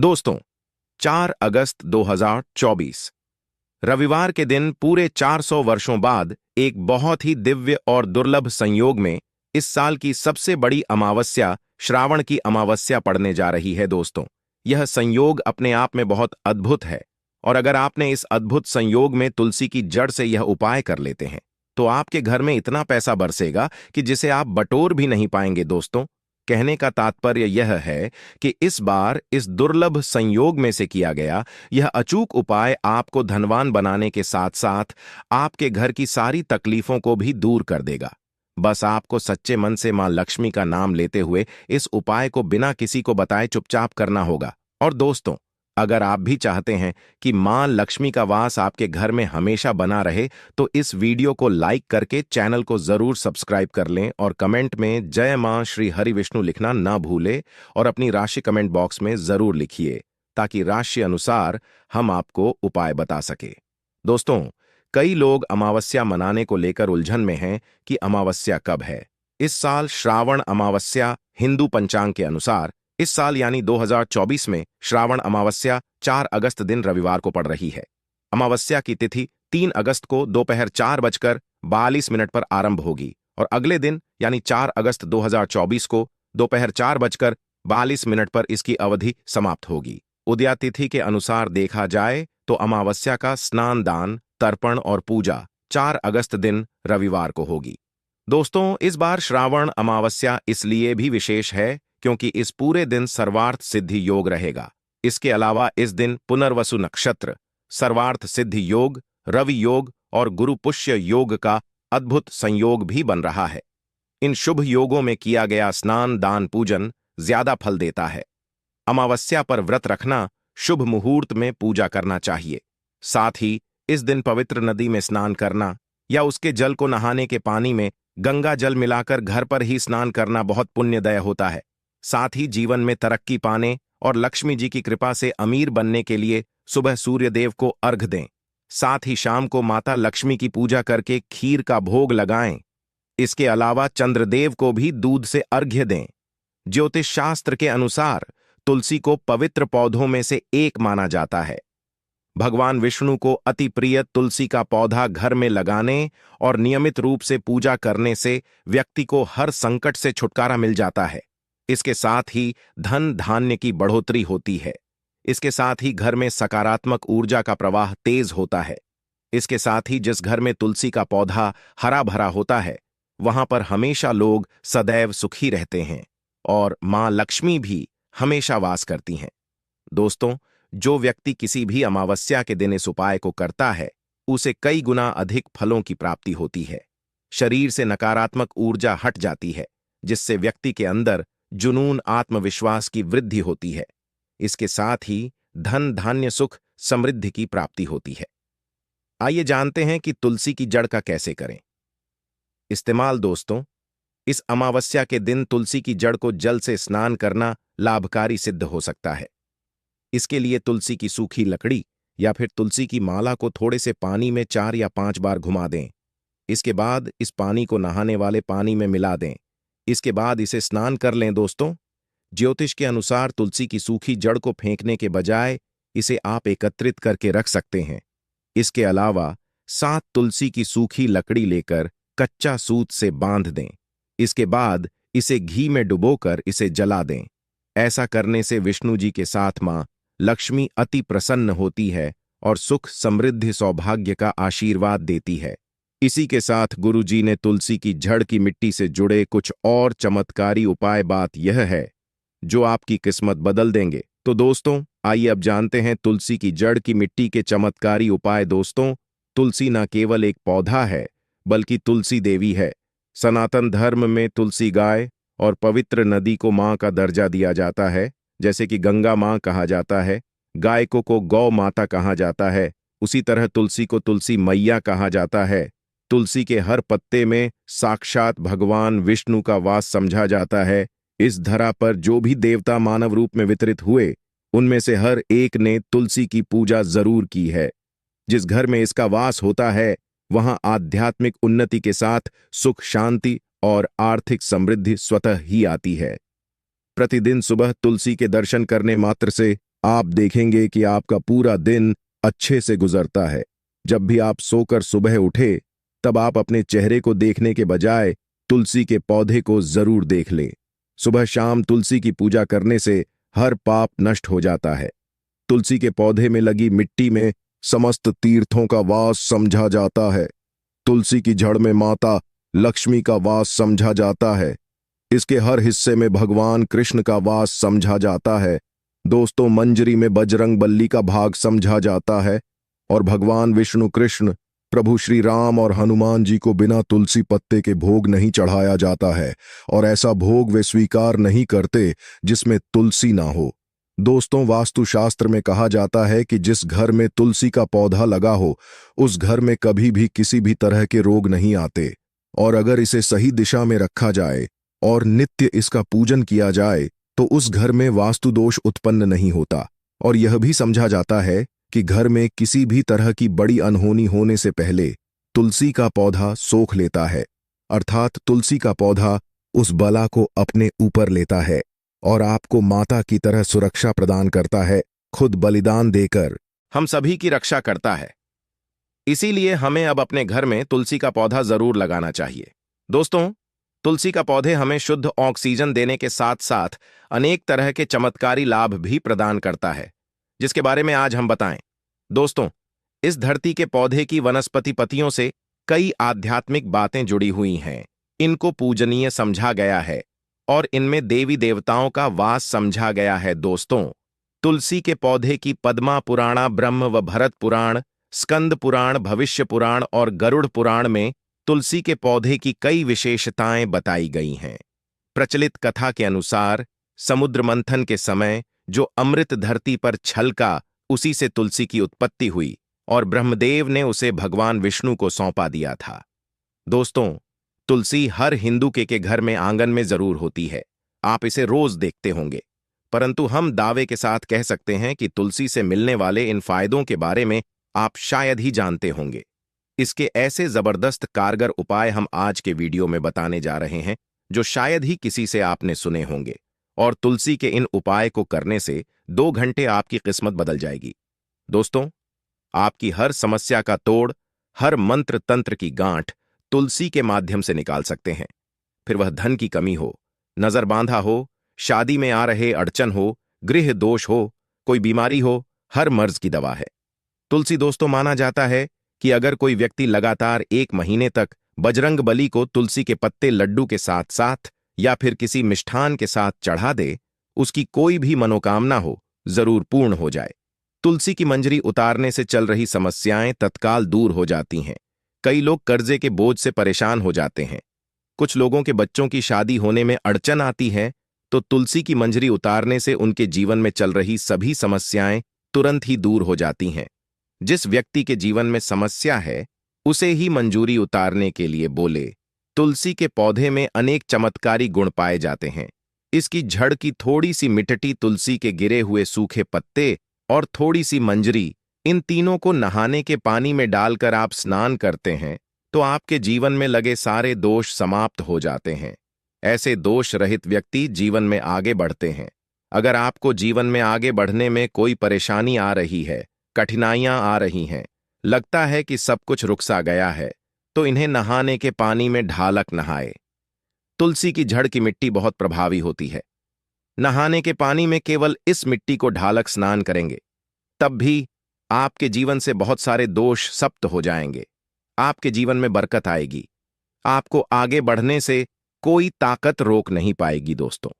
दोस्तों, 4 अगस्त 2024 रविवार के दिन पूरे 400 वर्षों बाद एक बहुत ही दिव्य और दुर्लभ संयोग में इस साल की सबसे बड़ी अमावस्या श्रावण की अमावस्या पड़ने जा रही है। दोस्तों, यह संयोग अपने आप में बहुत अद्भुत है और अगर आपने इस अद्भुत संयोग में तुलसी की जड़ से यह उपाय कर लेते हैं तो आपके घर में इतना पैसा बरसेगा कि जिसे आप बटोर भी नहीं पाएंगे। दोस्तों, कहने का तात्पर्य यह है कि इस बार इस दुर्लभ संयोग में से किया गया यह अचूक उपाय आपको धनवान बनाने के साथ साथ आपके घर की सारी तकलीफों को भी दूर कर देगा। बस आपको सच्चे मन से मां लक्ष्मी का नाम लेते हुए इस उपाय को बिना किसी को बताए चुपचाप करना होगा। और दोस्तों, अगर आप भी चाहते हैं कि मां लक्ष्मी का वास आपके घर में हमेशा बना रहे तो इस वीडियो को लाइक करके चैनल को जरूर सब्सक्राइब कर लें और कमेंट में जय मां श्री हरि विष्णु लिखना ना भूले और अपनी राशि कमेंट बॉक्स में जरूर लिखिए ताकि राशि अनुसार हम आपको उपाय बता सके। दोस्तों, कई लोग अमावस्या मनाने को लेकर उलझन में हैं कि अमावस्या कब है। इस साल श्रावण अमावस्या हिंदू पंचांग के अनुसार इस साल यानी 2024 में श्रावण अमावस्या 4 अगस्त दिन रविवार को पड़ रही है। अमावस्या की तिथि 3 अगस्त को दोपहर 4:42 पर आरंभ होगी और अगले दिन यानी 4 अगस्त 2024 को दोपहर 4:42 पर इसकी अवधि समाप्त होगी। उदया तिथि के अनुसार देखा जाए तो अमावस्या का स्नान दान तर्पण और पूजा 4 अगस्त दिन रविवार को होगी। दोस्तों, इस बार श्रावण अमावस्या इसलिए भी विशेष है क्योंकि इस पूरे दिन सर्वार्थ सिद्धि योग रहेगा। इसके अलावा इस दिन पुनर्वसु नक्षत्र, सर्वार्थ सिद्धि योग, रवि योग और गुरु पुष्य योग का अद्भुत संयोग भी बन रहा है। इन शुभ योगों में किया गया स्नान दान पूजन ज्यादा फल देता है। अमावस्या पर व्रत रखना, शुभ मुहूर्त में पूजा करना चाहिए। साथ ही इस दिन पवित्र नदी में स्नान करना या उसके जल को नहाने के पानी में गंगा जल मिलाकर घर पर ही स्नान करना बहुत पुण्यदायक होता है। साथ ही जीवन में तरक्की पाने और लक्ष्मी जी की कृपा से अमीर बनने के लिए सुबह सूर्य देव को अर्घ दें। साथ ही शाम को माता लक्ष्मी की पूजा करके खीर का भोग लगाएं। इसके अलावा चंद्रदेव को भी दूध से अर्घ्य दें। ज्योतिष शास्त्र के अनुसार तुलसी को पवित्र पौधों में से एक माना जाता है। भगवान विष्णु को अति प्रिय तुलसी का पौधा घर में लगाने और नियमित रूप से पूजा करने से व्यक्ति को हर संकट से छुटकारा मिल जाता है। इसके साथ ही धन धान्य की बढ़ोतरी होती है। इसके साथ ही घर में सकारात्मक ऊर्जा का प्रवाह तेज होता है। इसके साथ ही जिस घर में तुलसी का पौधा हरा भरा होता है वहां पर हमेशा लोग सदैव सुखी रहते हैं और मां लक्ष्मी भी हमेशा वास करती हैं। दोस्तों, जो व्यक्ति किसी भी अमावस्या के दिन इस उपाय को करता है उसे कई गुना अधिक फलों की प्राप्ति होती है। शरीर से नकारात्मक ऊर्जा हट जाती है जिससे व्यक्ति के अंदर जुनून आत्मविश्वास की वृद्धि होती है। इसके साथ ही धन धान्य सुख समृद्धि की प्राप्ति होती है। आइए जानते हैं कि तुलसी की जड़ का कैसे करें इस्तेमाल। दोस्तों, इस अमावस्या के दिन तुलसी की जड़ को जल से स्नान करना लाभकारी सिद्ध हो सकता है। इसके लिए तुलसी की सूखी लकड़ी या फिर तुलसी की माला को थोड़े से पानी में 4 या 5 बार घुमा दें। इसके बाद इस पानी को नहाने वाले पानी में मिला दें। इसके बाद इसे स्नान कर लें। दोस्तों, ज्योतिष के अनुसार तुलसी की सूखी जड़ को फेंकने के बजाय इसे आप एकत्रित करके रख सकते हैं। इसके अलावा 7 तुलसी की सूखी लकड़ी लेकर कच्चा सूत से बांध दें। इसके बाद इसे घी में डुबोकर इसे जला दें। ऐसा करने से विष्णु जी के साथ मां लक्ष्मी अति प्रसन्न होती है और सुख समृद्धि सौभाग्य का आशीर्वाद देती है। इसी के साथ गुरु जी ने तुलसी की जड़ की मिट्टी से जुड़े कुछ और चमत्कारी उपाय बात यह है जो आपकी किस्मत बदल देंगे। तो दोस्तों, आइए अब जानते हैं तुलसी की जड़ की मिट्टी के चमत्कारी उपाय। दोस्तों, तुलसी न केवल एक पौधा है बल्कि तुलसी देवी है। सनातन धर्म में तुलसी गाय और पवित्र नदी को मां का दर्जा दिया जाता है। जैसे कि गंगा मां कहा जाता है, गाय को गौ माता कहा जाता है, उसी तरह तुलसी को तुलसी मैया कहा जाता है। तुलसी के हर पत्ते में साक्षात भगवान विष्णु का वास समझा जाता है। इस धरा पर जो भी देवता मानव रूप में वितरित हुए उनमें से हर एक ने तुलसी की पूजा जरूर की है। जिस घर में इसका वास होता है वहां आध्यात्मिक उन्नति के साथ सुख शांति और आर्थिक समृद्धि स्वतः ही आती है। प्रतिदिन सुबह तुलसी के दर्शन करने मात्र से आप देखेंगे कि आपका पूरा दिन अच्छे से गुजरता है। जब भी आप सोकर सुबह उठे, तब आप अपने चेहरे को देखने के बजाय तुलसी के पौधे को जरूर देख लें। सुबह शाम तुलसी की पूजा करने से हर पाप नष्ट हो जाता है। तुलसी के पौधे में लगी मिट्टी में समस्त तीर्थों का वास समझा जाता है। तुलसी की जड़ में माता लक्ष्मी का वास समझा जाता है। इसके हर हिस्से में भगवान कृष्ण का वास समझा जाता है। दोस्तों, मंजरी में बजरंग बल्ली का भाग समझा जाता है और भगवान विष्णु कृष्ण, प्रभु श्री राम और हनुमान जी को बिना तुलसी पत्ते के भोग नहीं चढ़ाया जाता है और ऐसा भोग वे स्वीकार नहीं करते जिसमें तुलसी ना हो। दोस्तों, वास्तुशास्त्र में कहा जाता है कि जिस घर में तुलसी का पौधा लगा हो, उस घर में कभी भी किसी भी तरह के रोग नहीं आते। और अगर इसे सही दिशा में रखा जाए और नित्य इसका पूजन किया जाए तो उस घर में वास्तु दोष उत्पन्न नहीं होता। और यह भी समझा जाता है कि घर में किसी भी तरह की बड़ी अनहोनी होने से पहले तुलसी का पौधा सोख लेता है, अर्थात तुलसी का पौधा उस बला को अपने ऊपर लेता है और आपको माता की तरह सुरक्षा प्रदान करता है, खुद बलिदान देकर हम सभी की रक्षा करता है। इसीलिए हमें अब अपने घर में तुलसी का पौधा जरूर लगाना चाहिए। दोस्तों, तुलसी का पौधे हमें शुद्ध ऑक्सीजन देने के साथ साथ अनेक तरह के चमत्कारी लाभ भी प्रदान करता है, जिसके बारे में आज हम बताएं। दोस्तों, इस धरती के पौधे की वनस्पति पत्तियों से कई आध्यात्मिक बातें जुड़ी हुई हैं। इनको पूजनीय समझा गया है और इनमें देवी देवताओं का वास समझा गया है। दोस्तों, तुलसी के पौधे की पद्मा पुराणा, ब्रह्म व भरत पुराण, स्कंद पुराण, भविष्य पुराण और गरुड़ पुराण में तुलसी के पौधे की कई विशेषताएं बताई गई हैं। प्रचलित कथा के अनुसार समुद्र मंथन के समय जो अमृत धरती पर छलका, उसी से तुलसी की उत्पत्ति हुई और ब्रह्मदेव ने उसे भगवान विष्णु को सौंपा दिया था। दोस्तों, तुलसी हर हिंदू के घर में आंगन में जरूर होती है। आप इसे रोज देखते होंगे, परंतु हम दावे के साथ कह सकते हैं कि तुलसी से मिलने वाले इन फायदों के बारे में आप शायद ही जानते होंगे। इसके ऐसे जबरदस्त कारगर उपाय हम आज के वीडियो में बताने जा रहे हैं, जो शायद ही किसी से आपने सुने होंगे। और तुलसी के इन उपाय को करने से 2 घंटे आपकी किस्मत बदल जाएगी। दोस्तों, आपकी हर समस्या का तोड़, हर मंत्र तंत्र की गांठ तुलसी के माध्यम से निकाल सकते हैं। फिर वह धन की कमी हो, नजर बांधा हो, शादी में आ रहे अड़चन हो, गृह दोष हो, कोई बीमारी हो, हर मर्ज की दवा है तुलसी। दोस्तों, माना जाता है कि अगर कोई व्यक्ति लगातार 1 महीने तक बजरंग बली को तुलसी के पत्ते लड्डू के साथ साथ या फिर किसी मिष्ठान के साथ चढ़ा दे, उसकी कोई भी मनोकामना हो जरूर पूर्ण हो जाए। तुलसी की मंजरी उतारने से चल रही समस्याएं तत्काल दूर हो जाती हैं। कई लोग कर्जे के बोझ से परेशान हो जाते हैं। कुछ लोगों के बच्चों की शादी होने में अड़चन आती है, तो तुलसी की मंजरी उतारने से उनके जीवन में चल रही सभी समस्याएं तुरंत ही दूर हो जाती हैं। जिस व्यक्ति के जीवन में समस्या है, उसे ही मंजूरी उतारने के लिए बोले। तुलसी के पौधे में अनेक चमत्कारी गुण पाए जाते हैं। इसकी जड़ की थोड़ी सी मिट्टी, तुलसी के गिरे हुए सूखे पत्ते और थोड़ी सी मंजरी, इन तीनों को नहाने के पानी में डालकर आप स्नान करते हैं तो आपके जीवन में लगे सारे दोष समाप्त हो जाते हैं। ऐसे दोष रहित व्यक्ति जीवन में आगे बढ़ते हैं। अगर आपको जीवन में आगे बढ़ने में कोई परेशानी आ रही है, कठिनाइयां आ रही हैं, लगता है कि सब कुछ रुक सा गया है, तो इन्हें नहाने के पानी में ढालक नहाए। तुलसी की जड़ की मिट्टी बहुत प्रभावी होती है। नहाने के पानी में केवल इस मिट्टी को ढालक स्नान करेंगे, तब भी आपके जीवन से बहुत सारे दोष समाप्त हो जाएंगे। आपके जीवन में बरकत आएगी। आपको आगे बढ़ने से कोई ताकत रोक नहीं पाएगी। दोस्तों,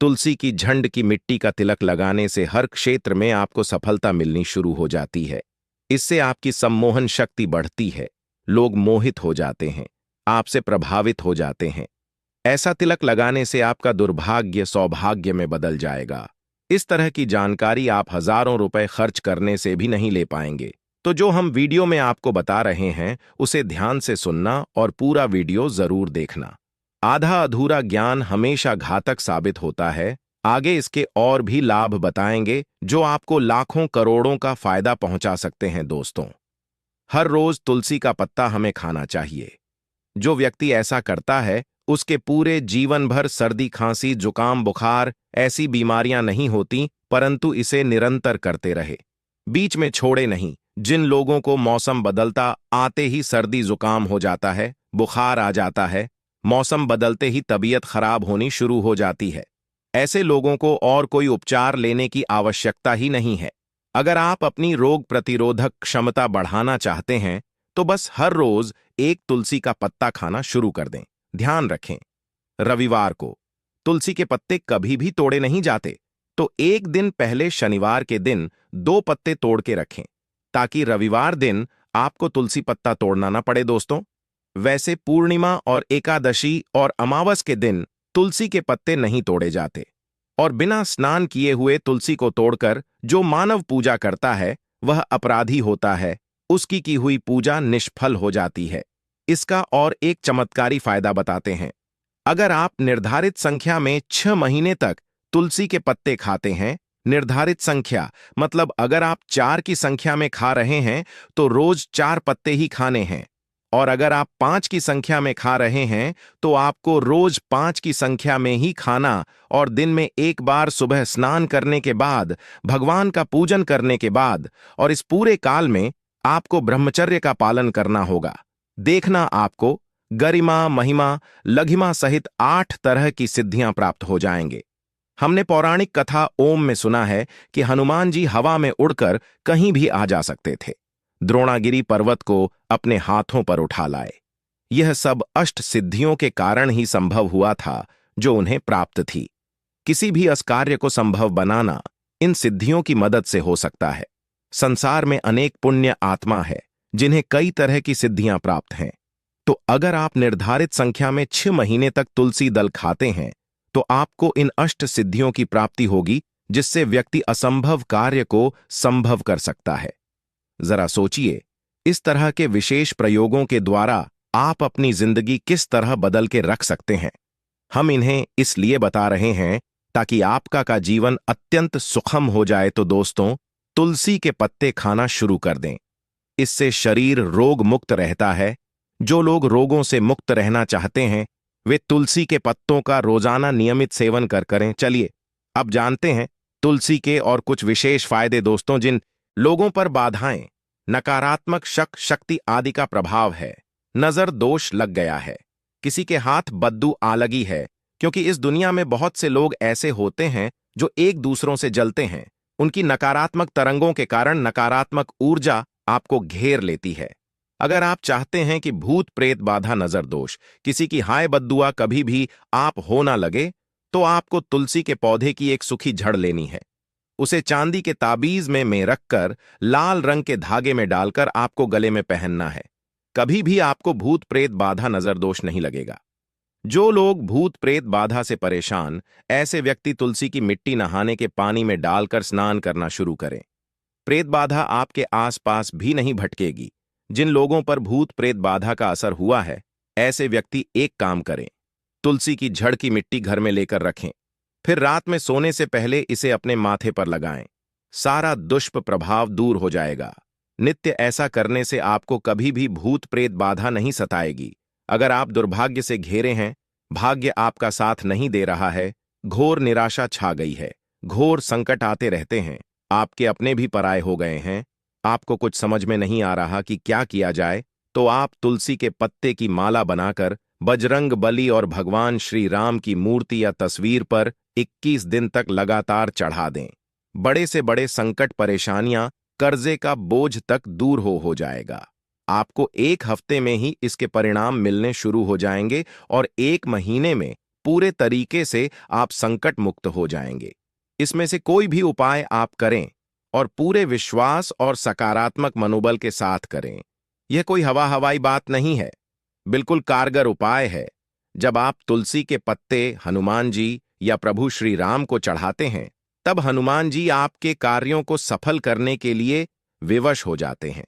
तुलसी की झंड की मिट्टी का तिलक लगाने से हर क्षेत्र में आपको सफलता मिलनी शुरू हो जाती है। इससे आपकी सम्मोहन शक्ति बढ़ती है। लोग मोहित हो जाते हैं, आपसे प्रभावित हो जाते हैं। ऐसा तिलक लगाने से आपका दुर्भाग्य सौभाग्य में बदल जाएगा। इस तरह की जानकारी आप हजारों रुपए खर्च करने से भी नहीं ले पाएंगे। तो जो हम वीडियो में आपको बता रहे हैं, उसे ध्यान से सुनना और पूरा वीडियो जरूर देखना। आधा अधूरा ज्ञान हमेशा घातक साबित होता है। आगे इसके और भी लाभ बताएंगे जो आपको लाखों करोड़ों का फायदा पहुंचा सकते हैं। दोस्तों, हर रोज तुलसी का पत्ता हमें खाना चाहिए। जो व्यक्ति ऐसा करता है, उसके पूरे जीवन भर सर्दी खांसी जुकाम बुखार ऐसी बीमारियां नहीं होती, परंतु इसे निरंतर करते रहे, बीच में छोड़े नहीं। जिन लोगों को मौसम बदलता आते ही सर्दी जुकाम हो जाता है, बुखार आ जाता है, मौसम बदलते ही तबीयत खराब होनी शुरू हो जाती है, ऐसे लोगों को और कोई उपचार लेने की आवश्यकता ही नहीं है। अगर आप अपनी रोग प्रतिरोधक क्षमता बढ़ाना चाहते हैं तो बस हर रोज एक तुलसी का पत्ता खाना शुरू कर दें। ध्यान रखें, रविवार को तुलसी के पत्ते कभी भी तोड़े नहीं जाते, तो एक दिन पहले शनिवार के दिन 2 पत्ते तोड़ के रखें ताकि रविवार दिन आपको तुलसी पत्ता तोड़ना ना पड़े दोस्तों। वैसे पूर्णिमा और एकादशी और अमावस के दिन तुलसी के पत्ते नहीं तोड़े जाते, और बिना स्नान किए हुए तुलसी को तोड़कर जो मानव पूजा करता है वह अपराधी होता है, उसकी की हुई पूजा निष्फल हो जाती है। इसका और एक चमत्कारी फायदा बताते हैं। अगर आप निर्धारित संख्या में 6 महीने तक तुलसी के पत्ते खाते हैं, निर्धारित संख्या मतलब अगर आप 4 की संख्या में खा रहे हैं तो रोज 4 पत्ते ही खाने हैं, और अगर आप 5 की संख्या में खा रहे हैं तो आपको रोज 5 की संख्या में ही खाना, और दिन में एक बार सुबह स्नान करने के बाद, भगवान का पूजन करने के बाद, और इस पूरे काल में आपको ब्रह्मचर्य का पालन करना होगा। देखना आपको गरिमा महिमा लघिमा सहित 8 तरह की सिद्धियां प्राप्त हो जाएंगे। हमने पौराणिक कथा ओम में सुना है कि हनुमान जी हवा में उड़कर कहीं भी आ जा सकते थे, द्रोणागिरी पर्वत को अपने हाथों पर उठा लाए। यह सब अष्ट सिद्धियों के कारण ही संभव हुआ था जो उन्हें प्राप्त थी। किसी भी असकार्य को संभव बनाना इन सिद्धियों की मदद से हो सकता है। संसार में अनेक पुण्य आत्मा है जिन्हें कई तरह की सिद्धियां प्राप्त हैं। तो अगर आप निर्धारित संख्या में 6 महीने तक तुलसी दल खाते हैं तो आपको इन अष्ट सिद्धियों की प्राप्ति होगी, जिससे व्यक्ति असंभव कार्य को संभव कर सकता है। जरा सोचिए, इस तरह के विशेष प्रयोगों के द्वारा आप अपनी जिंदगी किस तरह बदल के रख सकते हैं। हम इन्हें इसलिए बता रहे हैं ताकि आपका का जीवन अत्यंत सुखम हो जाए। तो दोस्तों, तुलसी के पत्ते खाना शुरू कर दें। इससे शरीर रोग मुक्त रहता है। जो लोग रोगों से मुक्त रहना चाहते हैं वे तुलसी के पत्तों का रोजाना नियमित सेवन करें। चलिए अब जानते हैं तुलसी के और कुछ विशेष फायदे। दोस्तों, जिन लोगों पर बाधाएं, नकारात्मक शक शक्ति आदि का प्रभाव है, नजर दोष लग गया है, किसी के हाथ बद्दू आ लगी है, क्योंकि इस दुनिया में बहुत से लोग ऐसे होते हैं जो एक दूसरों से जलते हैं। उनकी नकारात्मक तरंगों के कारण नकारात्मक ऊर्जा आपको घेर लेती है। अगर आप चाहते हैं कि भूत प्रेत बाधा नजर दोष किसी की हाय बद्दुआ कभी भी आप हो ना लगे, तो आपको तुलसी के पौधे की एक सूखी जड़ लेनी है। उसे चांदी के ताबीज में रखकर लाल रंग के धागे में डालकर आपको गले में पहनना है। कभी भी आपको भूत प्रेत बाधा नजर दोष नहीं लगेगा। जो लोग भूत प्रेत बाधा से परेशान, ऐसे व्यक्ति तुलसी की मिट्टी नहाने के पानी में डालकर स्नान करना शुरू करें। प्रेत बाधा आपके आसपास भी नहीं भटकेगी। जिन लोगों पर भूत प्रेत बाधा का असर हुआ है, ऐसे व्यक्ति एक काम करें, तुलसी की जड़ की मिट्टी घर में लेकर रखें, फिर रात में सोने से पहले इसे अपने माथे पर लगाएं। सारा दुष्प्रभाव दूर हो जाएगा। नित्य ऐसा करने से आपको कभी भी भूत प्रेत बाधा नहीं सताएगी। अगर आप दुर्भाग्य से घिरे हैं, भाग्य आपका साथ नहीं दे रहा है, घोर निराशा छा गई है, घोर संकट आते रहते हैं, आपके अपने भी पराये हो गए हैं, आपको कुछ समझ में नहीं आ रहा कि क्या किया जाए, तो आप तुलसी के पत्ते की माला बनाकर बजरंग बली और भगवान श्री राम की मूर्ति या तस्वीर पर 21 दिन तक लगातार चढ़ा दें। बड़े से बड़े संकट, परेशानियां, कर्जे का बोझ तक दूर हो जाएगा। आपको 1 हफ्ते में ही इसके परिणाम मिलने शुरू हो जाएंगे और 1 महीने में पूरे तरीके से आप संकट मुक्त हो जाएंगे। इसमें से कोई भी उपाय आप करें और पूरे विश्वास और सकारात्मक मनोबल के साथ करें। यह कोई हवाई बात नहीं है, बिल्कुल कारगर उपाय है। जब आप तुलसी के पत्ते हनुमान जी या प्रभु श्री राम को चढ़ाते हैं, तब हनुमान जी आपके कार्यों को सफल करने के लिए विवश हो जाते हैं।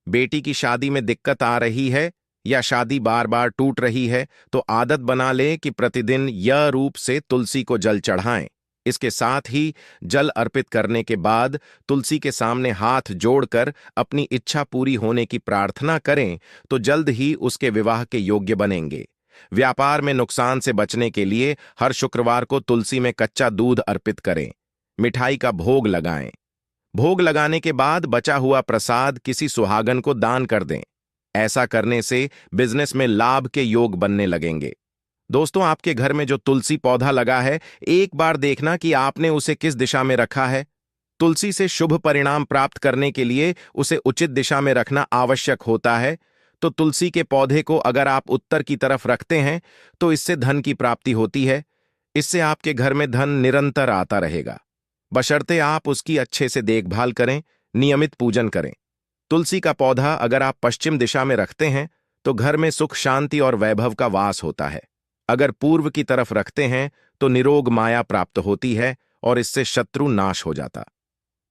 बेटी की शादी में दिक्कत आ रही है या शादी बार बार टूट रही है, तो आदत बना लें कि प्रतिदिन यह रूप से तुलसी को जल चढ़ाएं। इसके साथ ही जल अर्पित करने के बाद तुलसी के सामने हाथ जोड़कर अपनी इच्छा पूरी होने की प्रार्थना करें, तो जल्द ही उसके विवाह के योग्य बनेंगे। व्यापार में नुकसान से बचने के लिए हर शुक्रवार को तुलसी में कच्चा दूध अर्पित करें। मिठाई का भोग लगाएं। भोग लगाने के बाद बचा हुआ प्रसाद किसी सुहागन को दान कर दें। ऐसा करने से बिजनेस में लाभ के योग बनने लगेंगे। दोस्तों, आपके घर में जो तुलसी पौधा लगा है, एक बार देखना कि आपने उसे किस दिशा में रखा है। तुलसी से शुभ परिणाम प्राप्त करने के लिए उसे उचित दिशा में रखना आवश्यक होता है। तो तुलसी के पौधे को अगर आप उत्तर की तरफ रखते हैं तो इससे धन की प्राप्ति होती है। इससे आपके घर में धन निरंतर आता रहेगा, बशर्ते आप उसकी अच्छे से देखभाल करें, नियमित पूजन करें। तुलसी का पौधा अगर आप पश्चिम दिशा में रखते हैं तो घर में सुख, शांति और वैभव का वास होता है। अगर पूर्व की तरफ रखते हैं तो निरोग माया प्राप्त होती है और इससे शत्रु नाश हो जाता।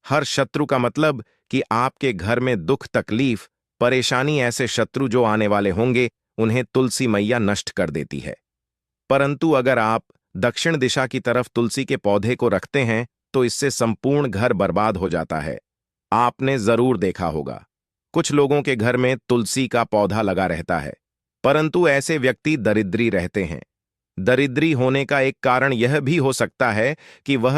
हर शत्रु का मतलब कि आपके घर में दुख, तकलीफ, परेशानी, ऐसे शत्रु जो आने वाले होंगे, उन्हें तुलसी मैया नष्ट कर देती है। परंतु अगर आप दक्षिण दिशा की तरफ तुलसी के पौधे को रखते हैं तो इससे संपूर्ण घर बर्बाद हो जाता है। आपने जरूर देखा होगा, कुछ लोगों के घर में तुलसी का पौधा लगा रहता है, परंतु ऐसे व्यक्ति दरिद्री रहते हैं। दरिद्री होने का एक कारण यह भी हो सकता है कि वह